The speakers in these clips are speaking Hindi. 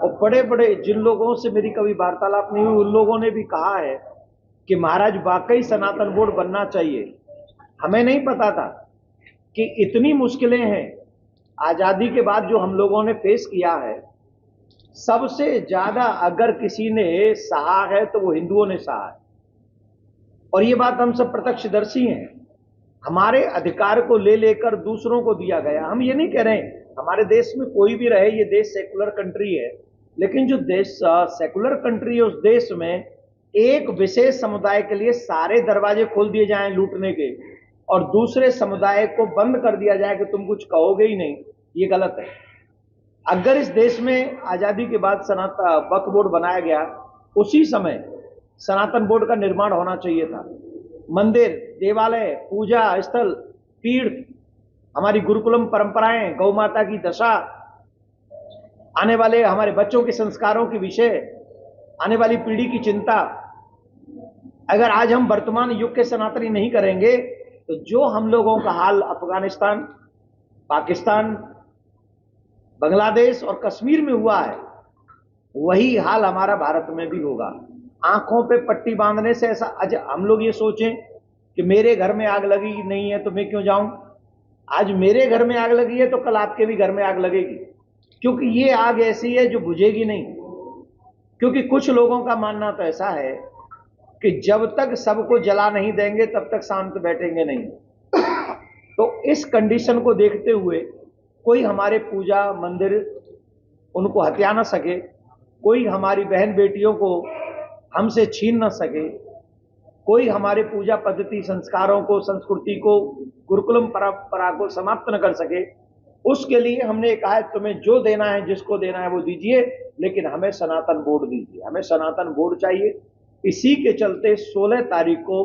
और बड़े बड़े जिन लोगों से मेरी कभी वार्तालाप नहीं हुई उन लोगों ने भी कहा है कि महाराज वाकई सनातन बोर्ड बनना चाहिए। हमें नहीं पता था कि इतनी मुश्किलें हैं आजादी के बाद जो हम लोगों ने फेस किया है। सबसे ज्यादा अगर किसी ने सहा है तो वो हिंदुओं ने सहा है, और ये बात हम सब प्रत्यक्षदर्शी हैं। हमारे अधिकार को ले लेकर दूसरों को दिया गया। हम ये नहीं कह रहे हमारे देश में कोई भी रहे, ये देश सेकुलर कंट्री है, लेकिन जो देश सेकुलर कंट्री है उस देश में एक विशेष समुदाय के लिए सारे दरवाजे खोल दिए जाएं लूटने के, और दूसरे समुदाय को बंद कर दिया जाए कि तुम कुछ कहोगे ही नहीं, ये गलत है। अगर इस देश में आजादी के बाद वक्फ बोर्ड बनाया गया, उसी समय सनातन बोर्ड का निर्माण होना चाहिए था। मंदिर, देवालय, पूजा स्थल, तीर्थ, हमारी गुरुकुलम परंपराएं, गौ माता की दशा, आने वाले हमारे बच्चों के संस्कारों के विषय, आने वाली पीढ़ी की चिंता, अगर आज हम वर्तमान युग के सनातनी नहीं करेंगे तो जो हम लोगों का हाल अफगानिस्तान, पाकिस्तान, बांग्लादेश और कश्मीर में हुआ है, वही हाल हमारा भारत में भी होगा। आंखों पे पट्टी बांधने से ऐसा आज हम लोग ये सोचें कि मेरे घर में आग लगी नहीं है तो मैं क्यों जाऊं। आज मेरे घर में आग लगी है तो कल आपके भी घर में आग लगेगी, क्योंकि ये आग ऐसी है जो बुझेगी नहीं। क्योंकि कुछ लोगों का मानना तो ऐसा है कि जब तक सबको जला नहीं देंगे तब तक शांत बैठेंगे नहीं। तो इस कंडीशन को देखते हुए कोई हमारे पूजा मंदिर उनको हत्या ना सके, कोई हमारी बहन बेटियों को हमसे छीन ना सके, कोई हमारे पूजा पद्धति संस्कारों को, संस्कृति को, गुरुकुलम परंपरा को समाप्त न कर सके, उसके लिए हमने कहा है तुम्हें जो देना है, जिसको देना है वो दीजिए, लेकिन हमें सनातन बोर्ड दीजिए, हमें सनातन बोर्ड चाहिए। इसी के चलते 16 तारीख को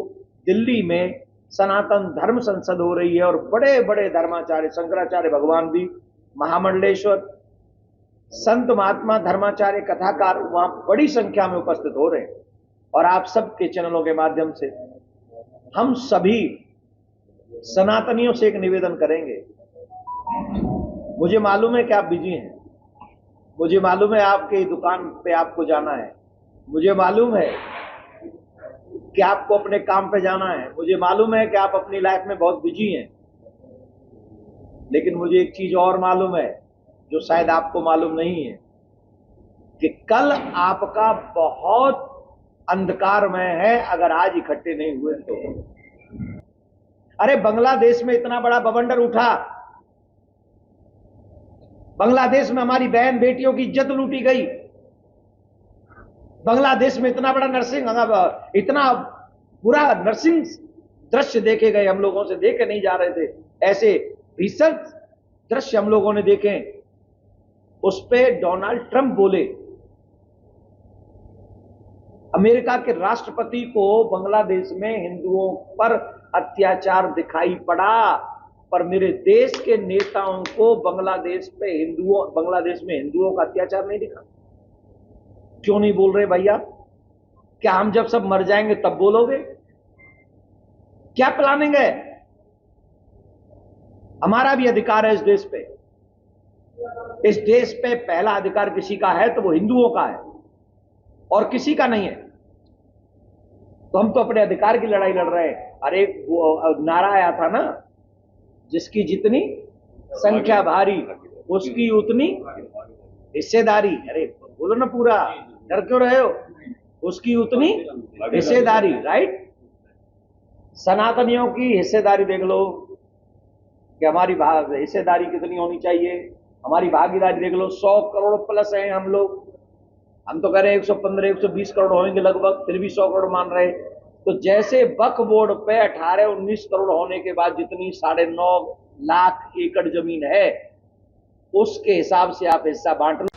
दिल्ली में सनातन धर्म संसद हो रही है, और बड़े बड़े धर्माचार्य, शंकराचार्य भगवान भी, महामंडलेश्वर, संत महात्मा, धर्माचार्य, कथाकार वहां बड़ी संख्या में उपस्थित हो रहे हैं। और आप सबके चैनलों के माध्यम से हम सभी सनातनियों से एक निवेदन करेंगे। मुझे मालूम है कि आप बिजी हैं, मुझे मालूम है आपकी दुकान पे आपको जाना है, मुझे मालूम है कि आपको अपने काम पे जाना है, मुझे मालूम है कि आप अपनी लाइफ में बहुत बिजी हैं, लेकिन मुझे एक चीज और मालूम है जो शायद आपको मालूम नहीं है, कि कल आपका बहुत अंधकारमय है अगर आज इकट्ठे नहीं हुए तो। अरे बांग्लादेश में इतना बड़ा बवंडर उठा, बांग्लादेश में हमारी बहन बेटियों की इज्जत लूटी गई, बांग्लादेश में इतना बड़ा इतना बुरा नर्सिंग दृश्य देखे गए, हम लोगों से देखे नहीं जा रहे थे, ऐसे भीषण दृश्य हम लोगों ने देखे। उस पे डोनाल्ड ट्रंप बोले, अमेरिका के राष्ट्रपति को बांग्लादेश में हिंदुओं पर अत्याचार दिखाई पड़ा, पर मेरे देश के नेताओं को बांग्लादेश में हिंदुओं का अत्याचार नहीं दिखा। क्यों नहीं बोल रहे भैया? क्या हम जब सब मर जाएंगे तब बोलोगे? क्या प्लानिंग है? हमारा भी अधिकार है इस देश पे। इस देश पे पहला अधिकार किसी का है तो वो हिंदुओं का है, और किसी का नहीं है। तो हम तो अपने अधिकार की लड़ाई लड़ रहे हैं। अरे वो नारा आया था ना, जिसकी जितनी संख्या भारी उसकी उतनी हिस्सेदारी। अरे बोलो ना पूरा, डर क्यों रहे हो? उसकी उतनी हिस्सेदारी, राइट? सनातनियों की हिस्सेदारी देख लो कि हमारी हिस्सेदारी कितनी होनी चाहिए, हमारी भागीदारी देख लो। 100 करोड़ प्लस हैं हम लोग, हम तो कह रहे हैं 115 120 करोड़ होंगे लगभग, फिर भी 100 करोड़ मान रहे। तो जैसे वक्फ बोर्ड पे 18-19 करोड़ होने के बाद जितनी 9.5 लाख एकड़ जमीन है, उसके हिसाब से आप हिस्सा बांट लो।